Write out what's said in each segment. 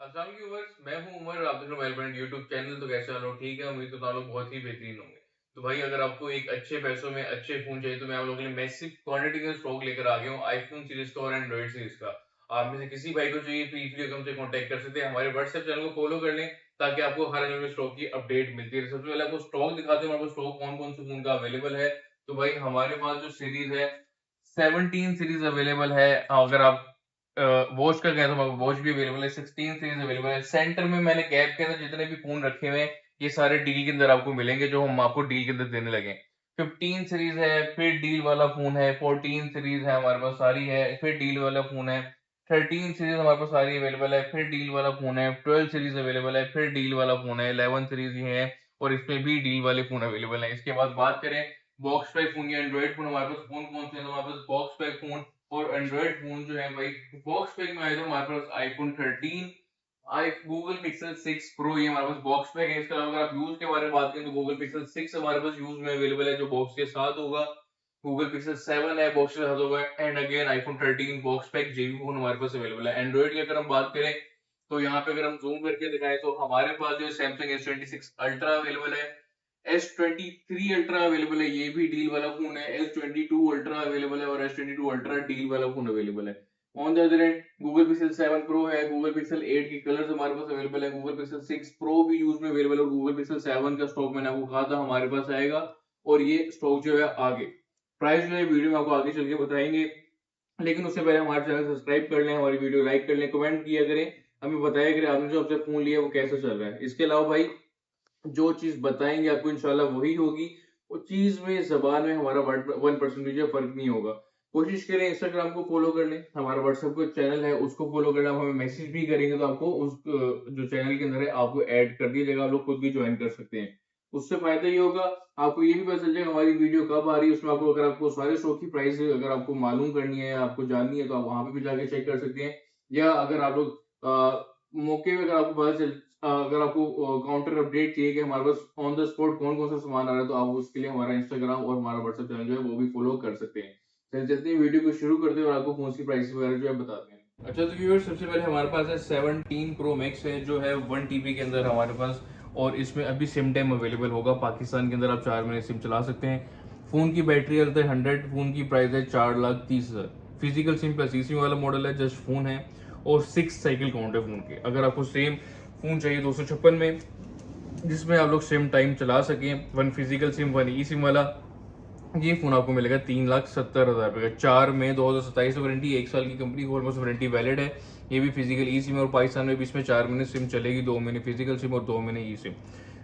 अस्सलाम वालेकुम व्यूअर्स, मैं हूं उमर, आप देख रहे हो मोबाइल ब्रांड यूट्यूब चैनल। तो कैसे आप लोग? ठीक है, उम्मीद करता हूं आप लोग बहुत ही बेहतरीन होंगे। तो भाई अगर आपको एक अच्छे पैसों में अच्छे फोन चाहिए तो मैं आप लोगों के लिए मैसिव क्वांटिटी का स्टॉक लेकर आ गया हूं, आईफोन सीरीज का और एंड्रॉइड सीरीज का। आप में से किसी भाई को चाहिए तो इजीली हमसे कांटेक्ट कर सकते हैं, हमारे व्हाट्सएप चैनल को फॉलो कर लें ताकि आपको हर आने वाले स्टॉक की अपडेट मिलती रहे। सबसे पहले आपको स्टॉक दिखाते हैं, हमारे पास स्टॉक कौन कौन से फोन का अवेलेबल है। तो भाई हमारे पास जो सीरीज है 17 सीरीज अवेलेबल है। अगर आप वॉच का कहें तो वॉच भी अवेलेबल है, 16 सीरीज अवेलेबल है। सेंटर में मैंने कैप के अंदर जितने भी फोन रखे हुए हैं ये सारे डील के अंदर आपको मिलेंगे, जो हम आपको डील के अंदर देने लगे। 15 सीरीज है, फिर डील वाला फोन है। 14 सीरीज है हमारे पास सारी है, फिर डील वाला फोन है। 13 सीरीज हमारे पास सारी अवेलेबल है, फिर डील वाला फोन है। 12 सीरीज अवेलेबल है, फिर डील वाला फोन है। 11 सीरीज ही है और इसमें भी डील वाले फोन अवेलेबल है। इसके बाद बात करें बॉक्स पैक फोन या एंड्रॉइड फोन, हमारे पास फोन कौन से हैं? तो हमारे पास बॉक्स पैक फोन और एंड्रॉइड फोन जो है भाई, बॉक्स पैक में आए थे हमारे पास आईफोन 13, आई गूगल पिक्सल 6 प्रो, ये हमारे पास बॉक्स पैक है। इसके अलावा अगर आप यूज के बारे में बात करें तो गूगल पिक्सल 6 हमारे पास यूज में अवेलेबल है जो बॉक्स के साथ होगा। गूगल पिक्सल 7 है, बॉक्स के साथ होगा। And again iPhone 13 box pack JB phone हमारे पास अवेलेबल है। एंड्रॉइड की अगर हम बात करें तो यहाँ पे अगर हम जूम करके दिखाएं तो हमारे पास जो सैमसंग S26 अल्ट्रा अवेलेबल है। S23 अल्ट्रा अवेलेबल है, ये भी डील वाला फोन है। S22 अल्ट्रा अवेलेबल है और S22 अल्ट्रा डील वाला फोन अवेलेबल है। On the other and Google pixel 7 pro है, गूगल पिक्सल 8 के कलर्स हमारे पास अवेलेबल है। गूगल पिक्सल 6 प्रो भी यूज में अवेलेबल है और गूगल पिक्सल 7 का स्टॉक मैंने आपको कहा था हमारे पास आएगा और ये स्टॉक जो है आगे प्राइस जो है वीडियो में आपको आगे चल के बताएंगे। लेकिन उससे पहले हमारे चैनल सब्सक्राइब कर लें, हमारी वीडियो लाइक कर लें, कमेंट किया करें, हमें बताया करें आपने जो हमसे फोन लिया वो कैसा चल रहा है। इसके अलावा भाई जो चीज बताएंगे आपको इंशाल्लाह वही होगी, वो चीज में जबान में हमारा 1% फर्क नहीं होगा। कोशिश करें इंस्टाग्राम को फॉलो कर लें, हमारा व्हाट्सएप का चैनल है उसको फॉलो करना। आप हमें मैसेज भी करेंगे तो आपको उस जो चैनल के अंदर है आपको ऐड कर दिया जाएगा, आप लोग खुद भी ज्वाइन कर सकते हैं। उससे फायदा ये होगा, आपको ये भी पता चल जाएगा हमारी वीडियो कब आ रही है। उसमें आपको अगर आपको सारे शो की प्राइस अगर आपको मालूम करनी है, आपको जाननी है, तो आप वहां पे भी जाके चेक कर सकते हैं। या अगर आप लोग मौके पे अगर आपको पता चल अगर आपको काउंटर अपडेट चाहिए कि हमारे पास ऑन द स्पॉट कौन कौन सा सामान आ रहा है, तो आप उसके लिए हमारा इंस्टाग्राम और हमारा व्हाट्सएप चैनल जो है वो भी फॉलो कर सकते हैं। चलते हैं वीडियो को शुरू करते हैं और आपको फोन की प्राइस वगैरह जो है बताते हैं। अच्छा तो व्यूअर्स, सबसे पहले हमारे पास है 17 प्रो मैक्स है जो है 1 TB के अंदर हमारे पास, और इसमें अभी सिम टाइम अवेलेबल होगा। पाकिस्तान के अंदर आप 4 महीने सिम चला सकते हैं। फोन की बैटरी हेल्थ है 100, फोन की प्राइस है 4,30,000। फिजिकल सिम प्लस ई सिम वाला मॉडल है, जस्ट फोन है और 6 साइकिल काउंट है फोन के। अगर आपको सेम फोन चाहिए 256 में जिसमें आप लोग सेम टाइम चला सकें, 1 फिजिकल सिम 1 ई सिम वाला, ये फोन आपको मिलेगा 3,70,000 रुपये का। 4 मई 2027 वारंटी, 1 साल की कंपनी को ऑलमोस्ट वारंटी वैलिड है। ये भी फिजिकल ई सिम और पाकिस्तान में भी इसमें 4 महीने सिम चलेगी, 2 महीने फिजिकल सिम और 2 महीने ई सिम।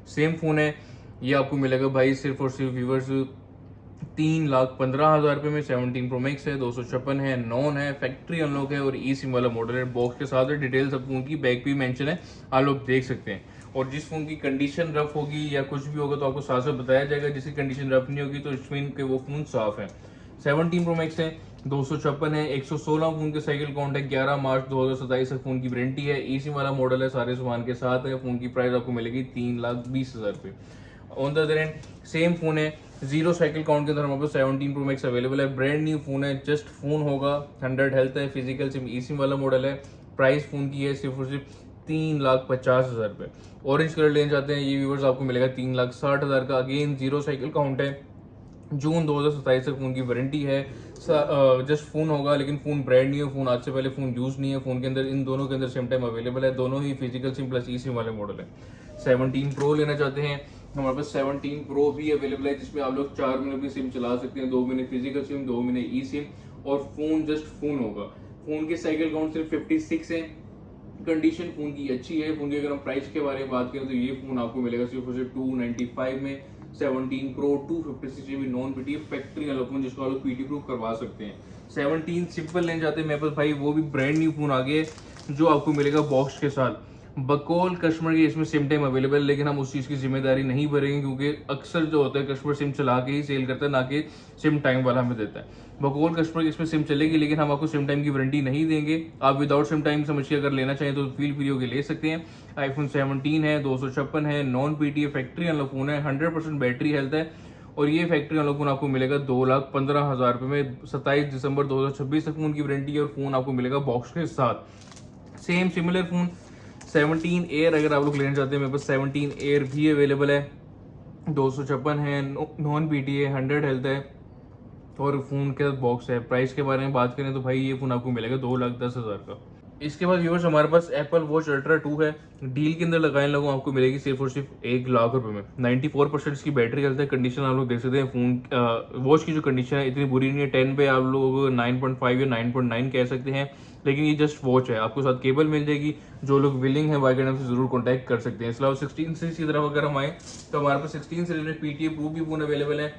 सेम फोन है, ये आपको मिलेगा भाई सिर्फ और सिर्फ व्यूवर्स 3,15,000 रुपये में। 17 प्रो मैक्स है, 256 है, नॉन है, फैक्ट्री अनलॉक है और ई सिम वाला मॉडल है। बॉक्स के साथ डिटेल्स सब फोन की बैक भी मेंशन है, आप लोग देख सकते हैं। और जिस फोन की कंडीशन रफ होगी या कुछ भी होगा तो आपको साथ साथ बताया जाएगा, जिसकी कंडीशन रफ नहीं होगी तो इसमें के वो फोन साफ है। 17 प्रो मैक्स है, 256 है, 116 फोन के साइकिल काउंट है। 11 मार्च 2027 तक फोन की वारंटी है। ई सिम वाला मॉडल है, सारे सामान के साथ है। फोन की प्राइस आपको मिलेगी 3,20,000 रुपये। On the other and same phone है, जीरो साइकिल काउंट के अंदर हमारे पास 17 प्रो मैक्स अवेलेबल है। ब्रांड न्यू फोन है, जस्ट फोन होगा। 100 हेल्थ है, फिजिकल सिम ई सिम वाला मॉडल है। प्राइस फोन की है सिर्फ और सिर्फ 3,50,000 रुपये। ऑरेंज कलर लेना चाहते हैं ये व्यूवर्स, आपको मिलेगा 3,60,000 का। अगेन जीरो साइकिल काउंट है, जून 2027 तक फोन की वारंटी है। जस्ट फोन होगा, लेकिन फोन ब्रांड न्यू है, फोन आज से पहले फोन यूज नहीं है। फोन के अंदर इन दोनों के अंदर सेम टाइम अवेलेबल है, दोनों ही फिजिकल सिम प्लस ई सिम वाले मॉडल है। 17 प्रो लेना चाहते हैं, हमारे पास 17 प्रो भी अवेलेबल है जिसमें आप लोग 4 महीने भी सिम चला सकते हैं, 2 महीने फिजिकल सिम, 2 महीने ई सिम और फोन जस्ट फोन होगा। फोन के साइकिल काउंट सिर्फ 56 है। कंडीशन फोन की अच्छी है। फोन की अगर हम प्राइस के बारे में बात करें तो ये फोन आपको मिलेगा सिर्फ और सिर्फ 295 में। 17 pro 256 GB non PT factory unlock जिसको आप लोग पीटी प्रूफ करवा सकते हैं। 17 सिंपल लेना चाहते हैं मेरे पास भाई, वो भी ब्रांड न्यू फोन आ गया है जो आपको मिलेगा बॉक्स के साथ। बकौल कस्टमर के इसमें सिम टाइम अवेलेबल है, लेकिन हम उस चीज़ की जिम्मेदारी नहीं भरेंगे क्योंकि अक्सर जो होता है कस्टमर सिम चला के ही सेल करता है, ना कि सिम टाइम वाला हमें देता है। बकौल कस्टमर की इसमें सिम चलेगी, लेकिन हम आपको सिम टाइम की वारंटी नहीं देंगे। आप विदाउट सिम टाइम समझ के अगर लेना चाहें तो फील फ्री होकर ले सकते हैं। आईफोन 17 है, 256 है, non PT factory unlock phone है, 100% बैटरी हेल्थ है और ये फैक्ट्री अनलॉक फोन आपको मिलेगा 2,15,000 रुपये में। 27 दिसंबर 2026 तक फोन की वारंटी है और फोन आपको मिलेगा बॉक्स के साथ। सेम सिमिलर फोन 17 एयर अगर आप लोग लेना चाहते हैं मेरे पास 17 एयर भी अवेलेबल है, 256 है, नॉन PTA, 100 हेल्थ है और फ़ोन के साथ बॉक्स है। प्राइस के बारे में बात करें तो भाई ये फ़ोन आपको मिलेगा 2,10,000 का। इसके बाद व्यूअर्स हमारे पास एप्पल वॉच अल्ट्रा 2 है, डील के अंदर लगाने लगो आपको मिलेगी सिर्फ और सिर्फ 1,00,000 रुपए में। 94% इसकी बैटरी हेल्थ है। कंडीशन आप लोग देख सकते हैं, फ़ोन वॉच की जो कंडीशन है इतनी बुरी नहीं है। 10 पे आप लोग 9.5 या 9.9 कह सकते हैं, लेकिन ये जस्ट वॉच है। आपको साथ केबल मिल जाएगी। जो लोग विलिंग है वाईगैडम से जरूर कॉन्टैक्ट कर सकते हैं। इसके अलावा 16 सीरीज की तरफ अगर हम आए तो हमारे पास 16 सीरीज में PTA प्रूफ भी फ़ोन अवेलेबल है,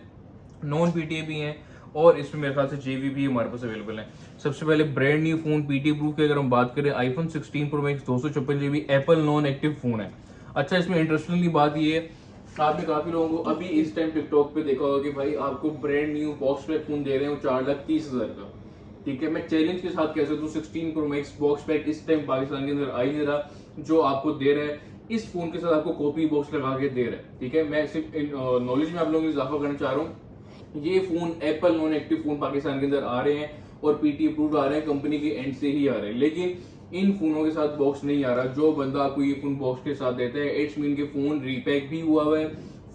नॉन PTA भी है और इसमें मेरे ख्याल से JV भी हमारे पास अवेलेबल है। सबसे पहले brand new phone PTA proof की अगर हम बात करें, iPhone 16 Pro Max 256GB Apple non active phone है। अच्छा, इसमें इंटरेस्टिंगली बात ये है, आपने काफी लोगों को अभी इस टाइम टिकटॉक पे देखा होगा कि भाई आपको brand new box pack phone दे रहे हैं 4,30,000 का। ठीक है, मैं चैलेंज के साथ कह सकता हूँ 16 Pro Max बॉक्स पैक इस टाइम पाकिस्तान के अंदर आ ही नहीं रहा। जो आपको दे रहा है इस फोन के साथ आपको कॉपी बॉक्स लगा के दे रहा है। ठीक है, मैं सिर्फ नॉलेज में आप लोगों को इजाफा करना चाह रहा हूँ। ये phone Apple non active phone Pakistan के अंदर आ रहे हैं और PTA अप्रूव्ड आ रहे हैं, कंपनी के एंड से ही आ रहे हैं, लेकिन इन फोनों के साथ बॉक्स नहीं आ रहा। जो बंदा आपको ये फोन बॉक्स के साथ देता है इट्स मीन के फोन रीपैक भी हुआ है,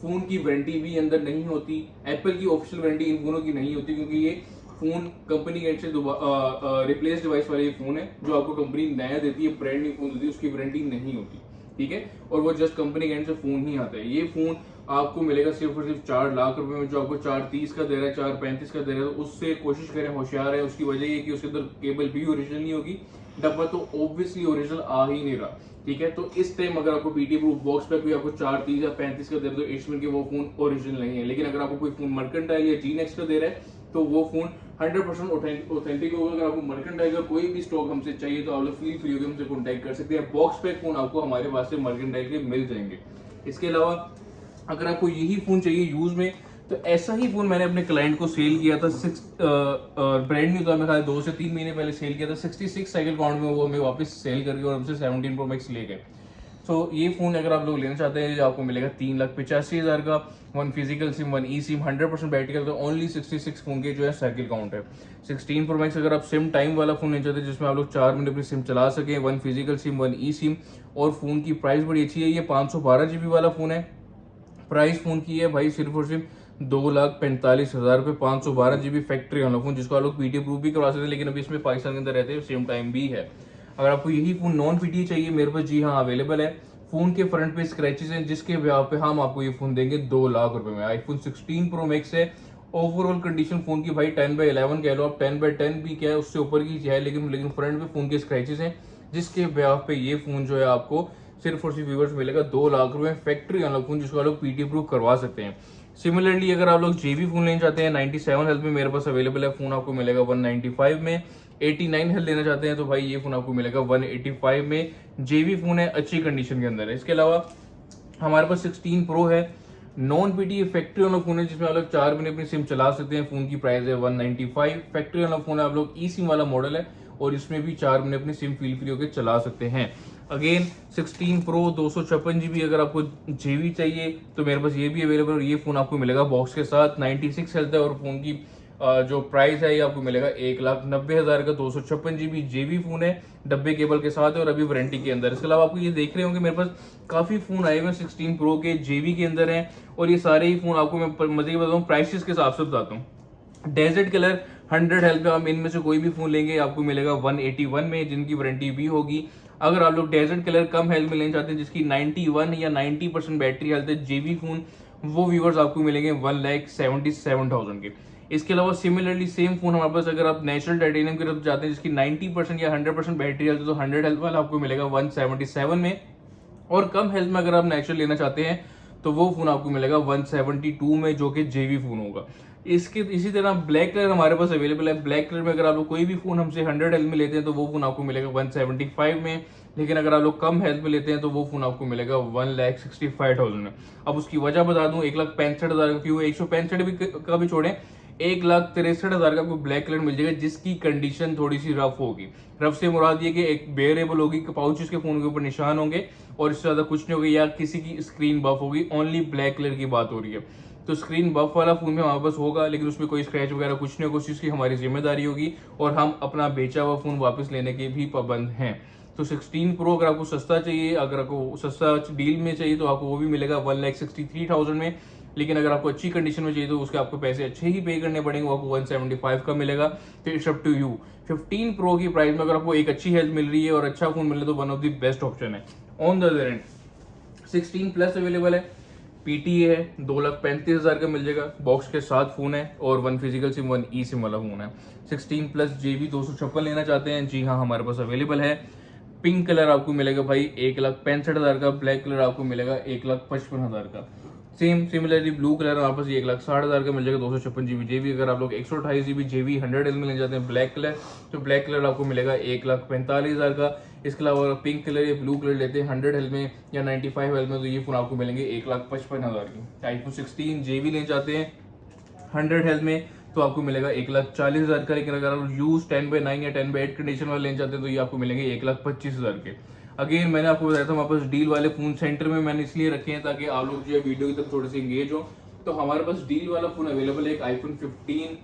फोन की वारंटी भी अंदर नहीं होती। एप्पल की ऑफिशियल वारंटी इन फोनों की नहीं होती क्योंकि ये फोन कंपनी के एंड से रिप्लेस डिवाइस वाले फोन है। जो आपको कंपनी नया देती है, ब्रांड न्यू फोन देती है, उसकी वारंटी नहीं होती। ठीक है, और वो जस्ट कंपनी के एंड से फोन ही आता है। ये फोन आपको मिलेगा सिर्फ और सिर्फ 4,00,000 रुपए में। जो आपको 4,30 का दे रहा है, 4,35 का दे रहा है, तो उससे कोशिश करें होशियार है। उसकी वजह ये कि उसके अंदर केबल भी ओरिजिनल नहीं होगी, डब्बा तो ऑब्वियसली ओरिजिनल आ ही नहीं रहा। ठीक है, तो इस टाइम अगर आपको PTA प्रूफ बॉक्स पे कोई आपको 4,30 या 35 का दे रहा है तो इट्स मीन के वो फोन ओरिजिनल नहीं है। लेकिन अगर आपको कोई फोन मर्केंटाइल या GNX का दे रहा है तो वो फोन 100% ऑथेंटिक होगा। अगर आपको मर्केंटाइल का कोई भी स्टॉक हमसे चाहिए तो आप लोग फील फ्री होकर हमसे कॉन्टैक्ट कर सकते हैं। बॉक्स पैक फोन आपको हमारे पास से मर्केंटाइल के मिल जाएंगे। इसके अलावा अगर आपको यही फोन चाहिए यूज में तो ऐसा ही फोन मैंने अपने क्लाइंट को सेल किया था, ब्रांड न्यू था, मैं 2 से 3 महीने पहले सेल किया था। 66 साइकिल काउंट में वो हमें वापस सेल करके और हमसे 17 Pro Max ले गए। तो ये फोन अगर आप लोग लेना चाहते हैं आपको मिलेगा 3,85,000 का। 1 फिजिकल सिम, 1 ई सिम, 100% बैटरी का, तो ओनली 66 फोन के जो है साइकिल काउंट है। 16 Pro Max अगर आप सिम टाइम वाला फोन लेना चाहते हैं जिसमें आप लोग 4 मिनट अपनी सिम चला सके, 1 फिजिकल सिम, 1 ई सिम, और फोन की प्राइस बड़ी अच्छी है। ये 512GB वाला फोन है। प्राइस फोन की है भाई सिर्फ और सिर्फ 2,45,000 रुपये। 512GB फैक्ट्री वाला फोन जिसको आप लोग PTA प्रूफ भी करवा सकते हैं, लेकिन अभी इसमें पाकिस्तान के अंदर रहते हैं, सेम टाइम भी है। अगर आपको यही फोन नॉन PTA चाहिए मेरे पास, जी हाँ अवेलेबल है। फोन के फ्रंट पे स्क्रैचेस हैं जिसके ब्याह पे हम आपको ये फोन देंगे 2,00,000 रुपए में। iPhone 16 Pro Max है। ओवरऑल कंडीशन फोन की भाई 10/11 कह लो आप, 10/10 भी क्या है उससे ऊपर की है, लेकिन फ्रंट पे फोन के स्क्रैचेस हैं जिसके ब्याह पे ये फोन जो है आपको सिर्फ और सिर्फ व्यूवर्स मिलेगा 2,00,000 रुपए में। फैक्ट्री वाला फोन जिसको आप लोग PTA प्रूफ करवा सकते हैं। सिमिलरली अगर आप लोग JV फोन लेना चाहते हैं 97 हेल्थ में मेरे पास अवेलेबल है। फोन आपको मिलेगा 195 में। 89 हेल्थ लेना चाहते हैं तो भाई ये फोन आपको मिलेगा 185 में। JV फोन है, अच्छी कंडीशन के अंदर है। इसके अलावा हमारे पास 16 Pro है, नॉन PTA फैक्ट्री वाला फोन है जिसमें आप लोग 4 महीने अपनी सिम चला सकते हैं। फोन की प्राइस है 195। फैक्ट्री वाला फोन है, आप लोग ई सिम वाला मॉडल है और इसमें भी 4 महीने अपनी सिम फील फ्री होकर चला सकते हैं। अगेन 16 Pro 256GB अगर आपको JV चाहिए तो मेरे पास ये भी अवेलेबल और ये फोन आपको मिलेगा बॉक्स के साथ। 96 हेल्थ है और फोन की जो प्राइस है ये आपको मिलेगा 1,90,000 का। 256GB JV फोन है, डब्बे केबल के साथ है और अभी वारंटी के अंदर। इसके अलावा आपको ये देख रहे होंगे मेरे पास काफी फोन आए हुए 16 Pro के JV के अंदर हैं और ये सारे ही फोन आपको मैं मजे की बताऊँ प्राइसेस के हिसाब से बताता हूँ। डेजर्ट कलर 100 हेल्थ पे हम इनमें से कोई भी फोन लेंगे आपको मिलेगा 181 में, जिनकी वारंटी भी होगी। अगर आप लोग डेजर्ट कलर कम हेल्थ में लेना चाहते हैं जिसकी 91 या 90% बैटरी हेल्थ है, JV फोन, वो व्यूवर्स आपको मिलेंगे 1,77,000 के। इसके अलावा सिमिलरली सेम फोन हमारे पास अगर आप नेचुरल टाइटेनियम की तरफ जाते हैं जिसकी 90% या 100% बैटरी हेल्थ है तो 100 हेल्थ वाला आपको मिलेगा 177 में। और कम हेल्थ में अगर आप नेचुरल लेना चाहते हैं तो वो फोन आपको मिलेगा 172 में, जो कि JV फोन होगा। इसके इसी तरह ब्लैक कलर हमारे पास अवेलेबल है। ब्लैक कलर में अगर आप लोग कोई भी फोन हमसे 100 हेल्थ में लेते हैं तो वो फोन आपको मिलेगा 175 में, लेकिन अगर आप लोग कम हेल्थ में लेते हैं तो वो फोन आपको मिलेगा 1,65,000 में। अब उसकी वजह बता दूं 1,65,000 का क्यों, 165 भी का भी छोड़ें, 1,63,000 का आपको ब्लैक कलर मिल जाएगा जिसकी कंडीशन थोड़ी सी रफ होगी। रफ से मुराद ये कि एक बेयरेबल होगी, पाउचेस के फोन के ऊपर निशान होंगे और इससे ज्यादा कुछ नहीं होगा, या किसी की स्क्रीन बफ होगी। ओनली ब्लैक कलर की बात हो रही है। तो स्क्रीन बफ वाला फोन में हमारे पास होगा लेकिन उसमें कोई स्क्रैच वगैरह कुछ नहीं होगा, उस चीज की हमारी जिम्मेदारी होगी और हम अपना बेचा हुआ फोन वापस लेने के भी पाबंद हैं। तो 16 प्रो अगर आपको सस्ता चाहिए, अगर आपको सस्ता डील में चाहिए तो आपको वो भी मिलेगा 1,63,000 में। लेकिन अगर आपको अच्छी कंडीशन में चाहिए तो उसके आपको पैसे अच्छे ही पे करने पड़ेंगे, वो आपको 175 का मिलेगा। तो it's up to you. 15 pro की प्राइस में अगर आपको एक अच्छी हेल्थ मिल रही है और अच्छा फोन मिल रहा है तो one of the best option है। On the other end 16 plus available है, पीटीए है, 2,35,000 का मिल जाएगा, बॉक्स के साथ फोन है और 1 फिजिकल सिम 1 ई सिम वाला फोन है। 16 प्लस JB 256 लेना चाहते हैं, जी हाँ हमारे पास अवेलेबल है। पिंक कलर आपको मिलेगा भाई 1,65,000 का, ब्लैक कलर आपको मिलेगा 1,55,000 का। सेम सिमिलरली ब्लू कलर हमारे पास 1,60,000 का मिल जाएगा, 256 GB। अगर आप लोग 128 GB JB 100 में ले जाते हैं ब्लैक कलर, तो ब्लैक कलर आपको मिलेगा 1,45,000 का। इसके अलावा अगर पिंक कलर या ब्लू कलर लेते हैं 100 में या 95 में, तो ये फोन आपको मिलेंगे 1,55,000 की। आईफोन 16 JB ले जाते हैं 100 में तो आपको मिलेगा 1,40,000 का। लेकिन अगर आप यूज 10/9 या 10/8 कंडीशन वाले लेना चाहते हैं तो ये आपको मिलेंगे 1,25,000 के। अगेन मैंने आपको बताया था हमारे पास डील वाले फोन सेंटर में मैंने इसलिए रखे हैं ताकि आप लोग जो है वीडियो की तरफ थोड़े से एंगेज हो। तो हमारे पास डील वाला फोन अवेलेबल है एक आईफोन 15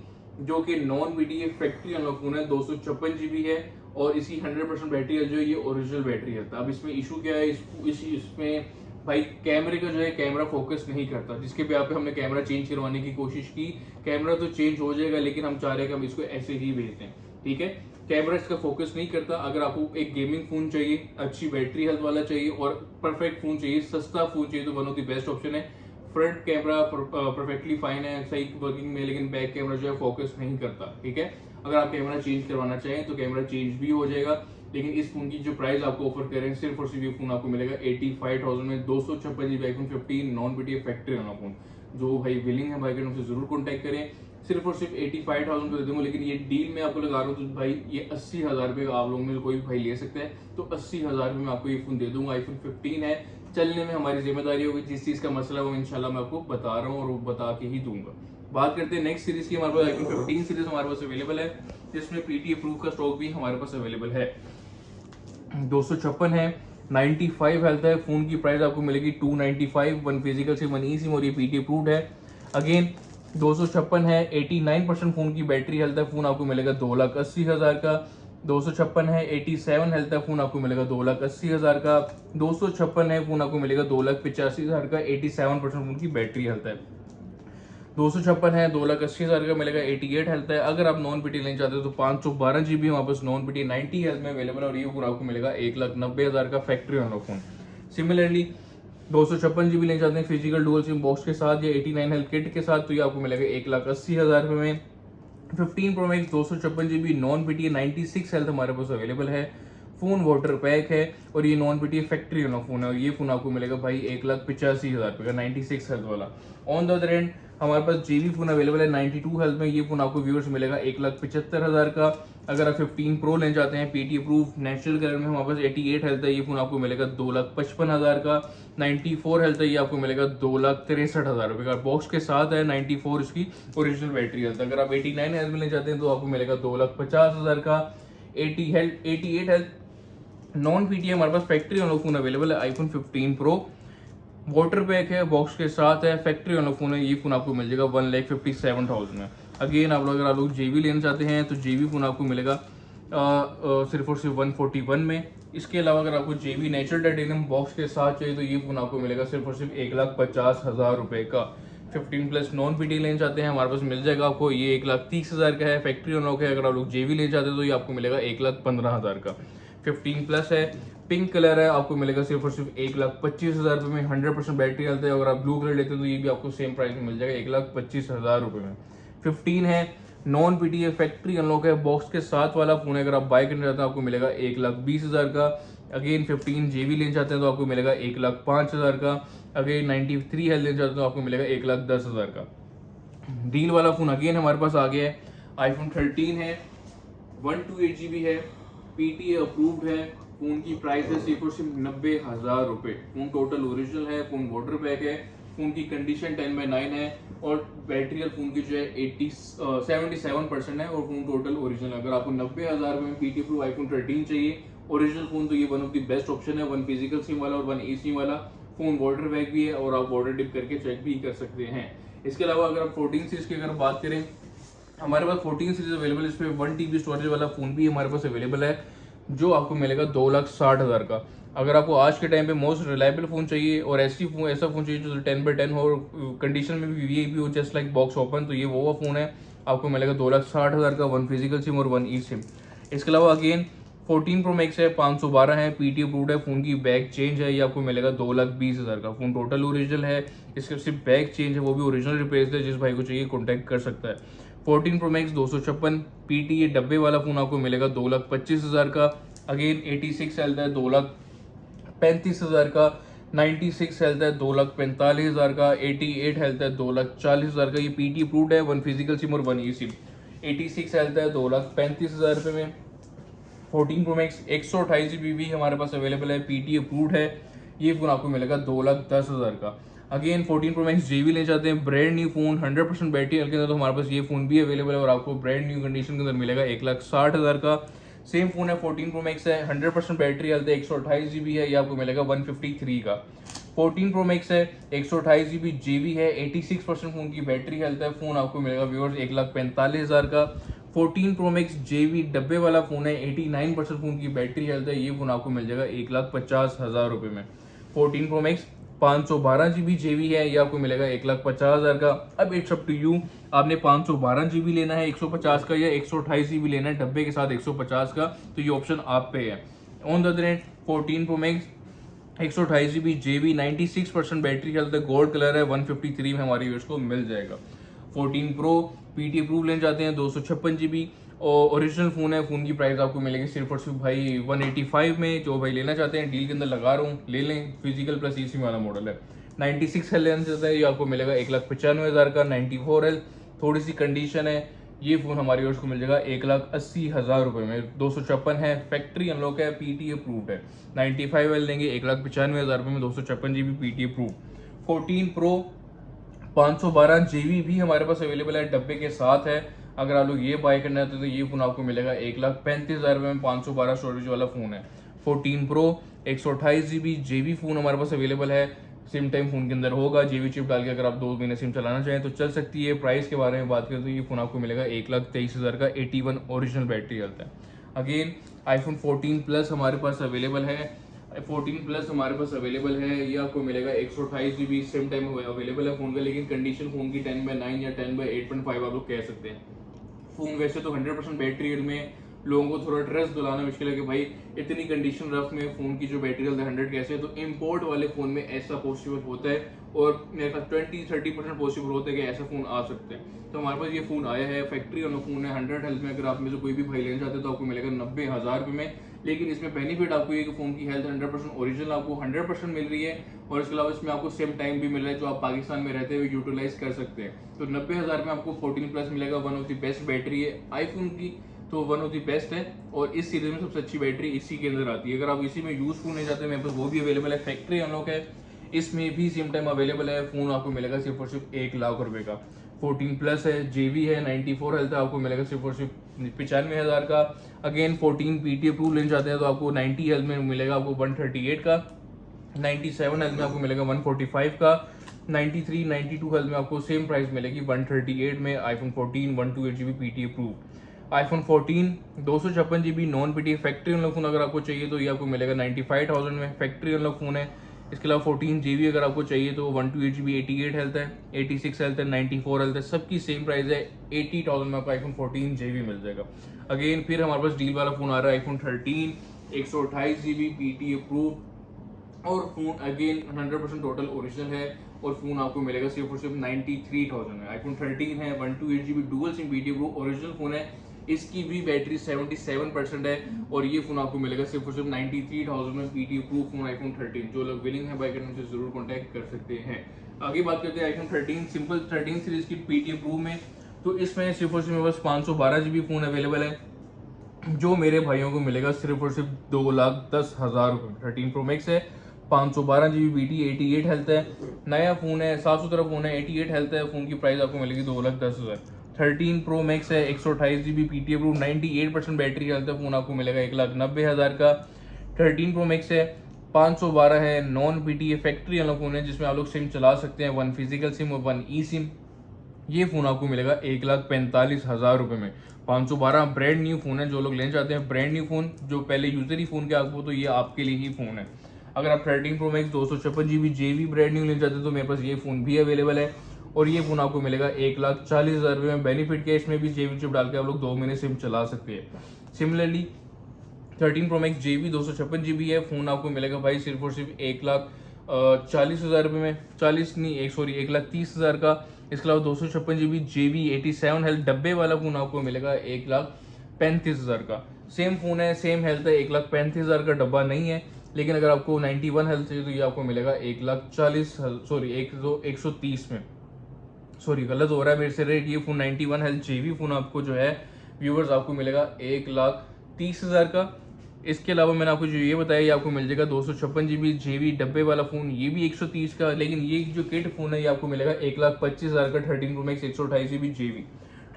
जो कि नॉन बीटीए फैक्ट्री वाला फोन है, 256 GB है और इसकी 100% बैटरी है जो ये ओरिजिनल बैटरी है। अब इसमें इशू क्या है, इसमें भाई कैमरे का जो है कैमरा फोकस नहीं करता, जिसके पे हमने कैमरा चेंज करवाने की कोशिश की। कैमरा तो चेंज हो जाएगा लेकिन हम चाह रहे हैं कि हम इसको ऐसे ही भेज दें, ठीक है। कैमरा इसका फोकस नहीं करता। अगर आपको एक गेमिंग फोन चाहिए, अच्छी बैटरी हेल्थ वाला चाहिए और परफेक्ट फोन चाहिए, सस्ता फोन चाहिए, तो one of the best option है। फ्रंट कैमरा परफेक्टली फाइन है, सही वर्किंग में, लेकिन बैक कैमरा जो है फोकस नहीं करता, ठीक है। अगर आप कैमरा चेंज करवाना चाहें तो कैमरा चेंज भी हो जाएगा। लेकिन इस फोन की जो प्राइस आपको ऑफर कर रहे हैं सिर्फ और सिर्फ ये फोन आपको मिलेगा 85,000 में, 256 GB iPhone 15 non BTA factory वाला फोन। जो भाई विलिंग है भाई उनसे जरूर कॉन्टैक्ट करें। सिर्फ और सिर्फ 85,000 को दे दूंगा, लेकिन ये डील में आपको लगा रहा हूँ तो भाई ये 80,000 रुपये का आप लोगों में कोई भी भाई ले सकते हैं, तो 80,000 रुपये में आपको ये फोन दे दूंगा। आईफोन 15 है, चलने में हमारी जिम्मेदारी होगी, जिस चीज का मसला है वो इंशाल्लाह मैं आपको बता रहा हूँ और वो बता के ही दूंगा। बात करते हैं नेक्स्ट सीरीज की। हमारे पास आईफोन 15 सीरीज हमारे पास अवेलेबल है, जिसमें पीटीए प्रूफ का स्टॉक भी हमारे पास अवेलेबल है। 256 है, 95 हेल्थ है, फोन की प्राइस आपको मिलेगी 295, 1 फिजिकल सिम 1 ई सिम और ये पीटीए अप्रूव्ड है। अगेन 256 है, 89% फोन की बैटरी हेल्थ है, फोन आपको मिलेगा 2,80,000 का। 256 है, 87 हेल्थ है, फोन आपको मिलेगा 2,80,000 का। 256 है, फोन आपको मिलेगा 2,85,000 का, 87% फोन की बैटरी हेल्थ है। 256 है, 2,80,000 का मिलेगा, 88 हेल्थ है। अगर आप नॉन पीटी लेना चाहते हो तो 512 GB हमारे पास नॉन पीटी 90 हेल्थ में अवेलेबल है और ये फोन आपको मिलेगा 1,90,000 का फैक्ट्री वाला फोन। सिमिलरली 256 GB लेना चाहते हैं फिजिकल डुअल सिम बॉक्स के साथ या 89 हेल्थ किट के साथ, तो ये आपको मिलेगा 1,80,000 रुपये में। 15 pro max 256 GB non PT 96 health हमारे पास अवेलेबल है। फोन वाटर पैक है और ये नॉन पीटी फैक्ट्री वाला फोन है और ये फोन आपको मिलेगा भाई 1,85,000 रुपये का 96 हेल्थ वाला। ऑन द अदर एंड हमारे पास JB फोन अवेलेबल है 92 हेल्थ में, ये फोन आपको व्यूअर्स मिलेगा 1,75,000 का। अगर आप 15 प्रो लेना चाहते हैं पीटी अप्रूव नेचुरल कलर में, हमारे पास 88 हेल्थ है, ये फोन आपको मिलेगा 2,55,000 का। 94 हेल्थ है, ये आपको मिलेगा 2,63,000 रुपये का, बॉक्स के साथ है। 94 इसकी ओरिजिनल बैटरी हेल्थ। अगर आप 89 हेल्थ में लेना चाहते हैं तो आपको मिलेगा 2,50,000 का। 88 हेल्थ नॉन पीटी हमारे पास फैक्ट्री वाला फोन अवेलेबल है, आईफोन 15 प्रो वाटर पैक है, बॉक्स के साथ है, फैक्ट्री वाला फोन है, ये फोन आपको मिल जाएगा 1,57,000 में। अगेन अगर आप लोग JB लेना चाहते हैं तो JB फोन आपको मिलेगा सिर्फ और सिर्फ 141 में। इसके अलावा अगर आपको JB नेचुरल टाइटेनियम बॉक्स के साथ चाहिए तो ये फोन आपको मिलेगा सिर्फ और सिर्फ 1,50,000 रुपये का। 15 प्लस नॉन पीटी लेना चाहते हैं हमारे पास मिल जाएगा आपको, ये 1,30,000 का है, फैक्ट्री अनलॉक है। अगर आप लोग JB लेना चाहते हैं तो ये आपको मिलेगा 1,15,000 का। 15 प्लस है, पिंक कलर है, आपको मिलेगा सिर्फ और सिर्फ 1,25,000 रुपये में, 100% बैटरी हेल्थ है। अगर आप ब्लू कलर लेते हैं तो ये भी आपको सेम प्राइस में मिल जाएगा 1,25,000 रुपये में। 15 है, नॉन पीटी फैक्ट्री अनलॉक है, बॉक्स के साथ वाला फोन है। अगर आप बाय करना चाहते हैं आपको मिलेगा 1,20,000 का। अगेन 15 JB लेना चाहते हैं तो आपको मिलेगा 1,05,000 का। अगेन 93 हेल्थ लेना चाहते हैं तो आपको मिलेगा 1,10,000 का। डील वाला फोन अगेन हमारे पास आ गया है, आईफोन 13 है, 128 GB है, पीटीए अप्रूव्ड है, फोन की प्राइस है सिर्फ और सिर्फ 90,000 रुपये। फोन टोटल ओरिजिनल है, फोन वाटर पैक है, फोन की कंडीशन 10/9 है और बैटरी फोन की जो है 77% है और फोन टोटल ओरिजिनल है। अगर आपको 90,000 रुपये में पीटीए अप्रूव आईफोन 13 चाहिए ओरिजिनल फोन तो ये one of the best option है। 1 फिजिकल सिम वाला और 1 ई सिम वाला, फोन वाटर पैक भी है और आप वाटर डिप करके चेक भी कर सकते हैं। इसके अलावा अगर आप 14 सीरीज की अगर बात करें, हमारे पास 14 सीरीज अवेलेबल है, इस पर 1 TB स्टोरेज वाला फोन भी हमारे पास अवेलेबल है। जो आपको मिलेगा 2,60,000 का। अगर आपको आज के टाइम पे मोस्ट रिलायबल फ़ोन चाहिए और ऐसा फ़ोन चाहिए जो 10/10 हो और कंडीशन में भी वीआईपी हो, जस्ट लाइक बॉक्स ओपन, तो ये वो फ़ोन है। आपको मिलेगा 2,60,000 का, 1 फिजिकल सिम और 1 ई सिम। इसके अलावा अगेन 14 प्रो मैक्स है, 512 है, पीटी अप्रूव्ड है, फ़ोन की बैक चेंज है, ये आपको मिलेगा 2,20,000 का। फ़ोन टोटल ओरिजिनल है, इसके सिर्फ बैक चेंज है, वो भी ओरिजिनल रिप्लेस है। जिस भाई को चाहिए कॉन्टैक्ट कर सकता है। 14 प्रो मैक्स 256 पीटी, ये डब्बे वाला फ़ोन आपको मिलेगा 2,25,000 का। अगेन 86 हेल्थ है, 2,35,000 का। 96 हेल्थ है, 2,45,000 का। 88 हेल्थ है, 2,40,000 का। ये पीटी अप्रूव्ड है, 1 फिजिकल सिम और 1 ई सिम। 86 हेल्थ है, 2,35,000 रुपये में। 14 प्रो मैक्स 128 GB भी हमारे पास अवेलेबल है, पीटी अप्रूव्ड है। ये फ़ोन आपको मिलेगा 2,10,000 का। अगेन 14 प्रो मैक्स जेबी ले जाते हैं, brand new phone, 100% battery health के अंदर, तो हमारे पास ये फ़ोन भी अवेलेबल है और आपको ब्रांड न्यू कंडीशन के अंदर मिलेगा 1,60,000 का। सेम फ़ोन है, 14 प्रो मैक्स है, 100% बैटरी हेल्थ है, 128 GB है, ये आपको मिलेगा 153 का। 14 प्रो मैक्स है, 128 GB जेबी है, 86% फ़ोन की बैटरी हेल्थ है, फ़ोन आपको मिलेगा व्यूअर्स 1,45,000 का। 14 प्रो मैक्स जेबी डब्बे वाला फ़ोन है, 89% फ़ोन की बैटरी हेल्थ है, ये फ़ोन आपको मिल जाएगा 1,50,000 रुपये में। 14 प्रो मैक्स 512 GB जेबी है, ये आपको मिलेगा 1,50,000 का। अब इट्स अप टू यू, आपने 512 GB लेना है 150 का या 128 GB लेना है डब्बे के साथ 150 का, तो ये ऑप्शन आप पे है। On the other hand 14 pro max 128 GB JB, 96% battery health है, गोल्ड कलर है, 153 में हमारी यूज़ को मिल जाएगा। 14 प्रो पीटी अप्रूव लेना चाहते हैं, 256 GB और ओरिजिनल फ़ोन है। फ़ोन की प्राइस आपको मिलेगी सिर्फ और सिर्फ भाई 185 में। जो भाई लेना चाहते हैं, डील के अंदर लगा रहा हूँ, ले लें, फिजिकल प्लस ई सिम वाला मॉडल है। 96 हेल्थ लेना चाहते हैं, ये आपको मिलेगा 1,95,000 का। 94 हेल्थ, थोड़ी सी कंडीशन है, ये फ़ोन हमारी ओर को मिल जाएगा 1,80,000 रुपये में। 256 है, फैक्ट्री अनलॉक है, पीटी अप्रूव्ड है। 95 हेल्थ लेंगे 1,95,000 रुपये में, 256 GB PT approve. 14 pro 512 GB भी हमारे पास अवेलेबल है, डब्बे के साथ है। अगर आप लोग ये बाय करना चाहते हैं तो ये फ़ोन आपको मिलेगा 1,35,000 रुपये में, 512 स्टोरेज वाला फ़ोन है। 14 प्रो 128 GB जेबी फ़ोन हमारे पास अवेलेबल है, सिम टाइम फ़ोन के अंदर होगा, जेबी चिप डाल के अगर आप 2 महीने सिम चलाना चाहें तो चल सकती है। प्राइस के बारे में बात करें तो ये फ़ोन आपको मिलेगा 1,23,000 का, 81 ओरिजिनल बैटरी हेल्थ है। अगेन आईफोन 14 प्लस हमारे पास अवेलेबल है, 14 प्लस हमारे पास अवेलेबल है, ये आपको मिलेगा 128 GB सेम टाइम अवेलेबल है फ़ोन का, लेकिन कंडीशन फ़ोन की 10/9 या 10/8.5 आप लोग कह सकते हैं। फ़ोन वैसे तो 100% बैटरी हेल्थ में लोगों को थोड़ा ट्रस्ट दिलाना मुश्किल है कि भाई इतनी कंडीशन रफ में फ़ोन की जो बैटरी हेल्थ 100 कैसे है, तो इम्पोर्ट वाले फ़ोन में ऐसा पॉसिबल होता है और मेरे ख्याल 20-30% पॉसिबल होता है कि ऐसा फ़ोन आ सकते हैं। तो हमारे पास ये फ़ोन आया है, फैक्ट्री वाला फ़ोन है, 100 हेल्थ में। अगर आप में से कोई भी भाई लेना चाहते हैं तो आपको मिलेगा 90,000 रुपये में, लेकिन इसमें बेनिफिट आपको ये कि फ़ोन की हेल्थ 100% ओरिजिनल आपको 100% मिल रही है और इसके अलावा इसमें आपको सेम टाइम भी मिल रहा है जो आप पाकिस्तान में रहते हुए यूटिलाइज कर सकते हैं। तो 90,000 में आपको 14 प्लस मिलेगा, one of the best battery है आईफोन की, तो वन ऑफ द बेस्ट है और इस सीरीज में सबसे अच्छी बैटरी इसी के अंदर आती है। अगर आप इसी में यूज़फुल नहीं चाहते, मेरे पास वो भी अवेलेबल है, फैक्ट्री अनलॉक है, इसमें भी सेम टाइम अवेलेबल है। फ़ोन आपको मिलेगा सिर्फ और सिर्फ 1 लाख रुपए का। 14 प्लस है, जेबी है, 94 हेल्थ है, आपको मिलेगा सिर्फ और सिर्फ 95,000 का। अगेन 14 पीटी अप्रूव लेना चाहते हैं तो आपको 90 हेल्थ में मिलेगा आपको 138 का, 97 हेल्थ में आपको मिलेगा 145 का, 93 92 हेल्थ में आपको सेम प्राइस मिलेगी 138 में। IPhone 14 128 GB PT approve. IPhone 14 256 GB non PT factory unlock phone अगर आपको चाहिए तो ये आपको मिलेगा 95,000 में, फैक्ट्री अनलॉक फ़ोन है। इसके अलावा 14 GB अगर आपको चाहिए तो 128 GB 88 हेल्थ है, 86 हेल्थ है, 94 हेल्थ है, सबकी सेम प्राइस है। 80,000 में आपको आईफोन 14 GB मिल जाएगा। अगेन फिर हमारे पास डील वाला फ़ोन आ रहा है, आईफोन 13 128 GB पीटी अप्रूव और फ़ोन अगेन 100% टोटल ओरिजिनल है और फ़ोन आपको मिलेगा सिर्फ और सिर्फ 93,000 में। आईफोन 13 है, 128 GB dual SIM PT approve original phone है, इसकी भी बैटरी 77% है और ये फ़ोन आपको मिलेगा सिर्फ और सिर्फ 93,000 में, पीटी अप्रूव फ़ोन आईफोन 13। जो लोग विलिंग है बाय करने से ज़रूर कॉन्टैक्ट कर सकते हैं। आगे बात करते हैं आईफोन 13 सिंपल 13 सीरीज़ की पीटी अप्रूव में, तो इसमें सिर्फ और सिर्फ मेरे पास 512 GB फ़ोन अवेलेबल है, जो मेरे भाइयों को मिलेगा सिर्फ और सिर्फ 2,10,000 रुपये। 13 प्रो मैक्स है, 512 GB बीटी, 88 हेल्थ है, नया फ़ोन है, साफ सुथरा फ़ोन है, 88 हेल्थ है, फ़ोन की प्राइस आपको मिलेगी 2,10,000। 13 प्रो मैक्स है, 128 GB PT approve, 98% battery health है, फ़ोन आपको मिलेगा 1,90,000 का। 13 प्रो मैक्स है, 512 है, नॉन पीटी फैक्ट्री वाला फ़ोन है जिसमें आप लोग सिम चला सकते हैं, 1 फिजिकल सिम और 1 ई सिम। ये फ़ोन आपको मिलेगा 1,45,000 रुपये में। 512 ब्रांड न्यू फ़ोन है। जो लोग लेना चाहते हैं ब्रांड न्यू फ़ोन, जो पहले यूज़र ही फ़ोन के आपको, तो ये आपके लिए ही फ़ोन है। अगर आप 13 pro max 256 GB JB brand new लेना चाहते हैं तो मेरे पास ये फ़ोन भी अवेलेबल है, और ये फ़ोन आपको मिलेगा 1,40,000 रुपये में। बेनिफिट कैश में भी JB चिप डाल के आप लोग 2 महीने सिम चला सकते हैं। Similarly 13 pro max JB 256 GB है, फ़ोन आपको मिलेगा भाई सिर्फ और सिर्फ 1,40,000 रुपये में, 40 नहीं 1,30,000 का। इसके अलावा 256 GB JB 87 हेल्थ डब्बे वाला फ़ोन आपको मिलेगा 1,35,000 का। सेम फ़ोन है, सेम हेल्थ है, 1,35,000 का डब्बा नहीं है। लेकिन अगर आपको 91 हेल्थ चाहिए तो ये आपको मिलेगा 1,30,000 में। सॉरी गलत हो रहा है मेरे से रेट। ये फ़ोन 91 हेल्थ JB फ़ोन आपको जो है व्यूवर्स आपको मिलेगा 1,30,000 का। इसके अलावा मैंने आपको जो ये बताया ये आपको मिल जाएगा 256 GB JB डब्बे वाला फ़ोन, ये भी 130 का। लेकिन ये जो किट फ़ोन है ये आपको मिलेगा 1,25,000 का। 13 pro max 128 GB JB।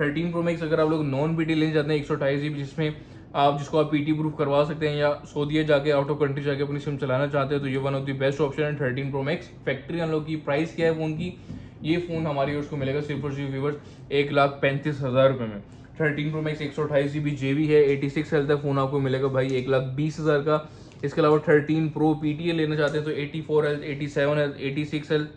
13 pro max अगर आप लोग नॉन PT लेना चाहते हैं 128 GB, जिसको आप PT प्रूफ करवा सकते हैं, या सऊदीया जाके आउट ऑफ कंट्री जाके अपनी सिम चलाना चाहते हैं, तो ये one of the best option है 13 प्रो मैक्स। फैक्ट्री अनलॉक की प्राइस क्या है फ़ोन की, ये फ़ोन हमारे यूज़ को मिलेगा सिर्फ और सिर्फ व्यूवर्स 1,35,000 रुपये में। 13 प्रो मैक्स 128 GB JB है, 86 हेल्थ है, फ़ोन आपको मिलेगा भाई 1,20,000 का। इसके अलावा 13 प्रो PTA लेना चाहते हैं तो 84 हेल्थ, 87 हेल्थ, 86 हेल्थ